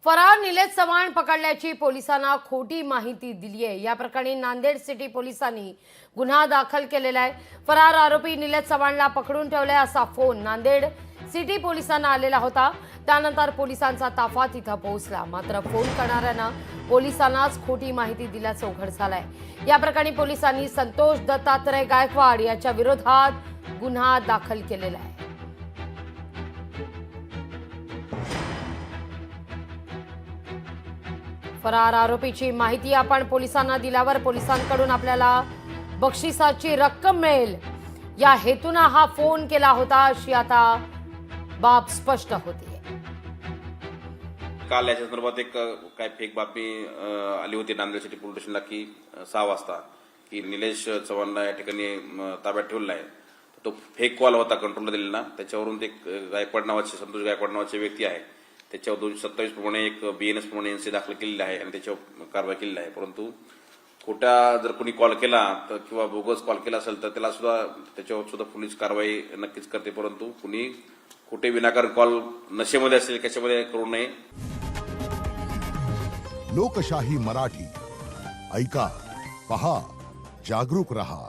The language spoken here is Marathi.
फरार निलेश चव्हाण पकडल्याची पोलिसांना खोटी माहिती दिली आहे। या प्रकरणी नांदेड सिटी पोलिसांनी गुन्हा दाखल केलेला आहे। फरार आरोपी निलेश चव्हाणला पकडून ठेवलाय असा फोन नांदेड सिटी पोलिसांना आलेला होता। त्यानंतर पोलिसांचा ताफा तिथं पोहोचला, मात्र फोन करणाऱ्यांना पोलिसांनाच खोटी माहिती दिल्याचं उघड झालंय। या प्रकरणी पोलिसांनी संतोष दत्तात्रय गायकवाड याच्या विरोधात गुन्हा दाखल केलेला आहे। फरार आरोपीची माहिती आपण पोलिसांना दिल्यावर पोलिसांकडून आपल्याला बक्षिसाची रक्कम मिळेल या हेतूने हा फोन केला होता, अशी आता बाब स्पष्ट होते। काल याच्या संदर्भात एक काय फेक बातमी आली होती नांदेड सिटी पोलीस स्टेशनला की 6 वाजता की निलेश चव्हाणला या ठिकाणी ताब्यात ठेवला आहे। तो फेक कॉल होता कंट्रोलला दिलेला। त्याच्यावरून ते गायकवाड नावाचे संतोष गायकवाड नावाचे व्यक्ती आहे, त्याच्यावर 227 प्रमाणे एक BNS प्रमाणे एनसी दाखल केलेली आहे आणि त्याच्यावर कारवाई केलेली आहे। परंतु खोटा जर कोणी कॉल केला तर किंवा बोगस कॉल केला असेल तर त्याला सुद्धा त्याच्यावर सुद्धा पोलीस कारवाई नक्कीच करते। परंतु कुणी खोटे विनाकारण कॉल नशेमध्ये असेल कशामध्ये करू नये। लोकशाही मराठी ऐका, पहा, जागरूक रहा।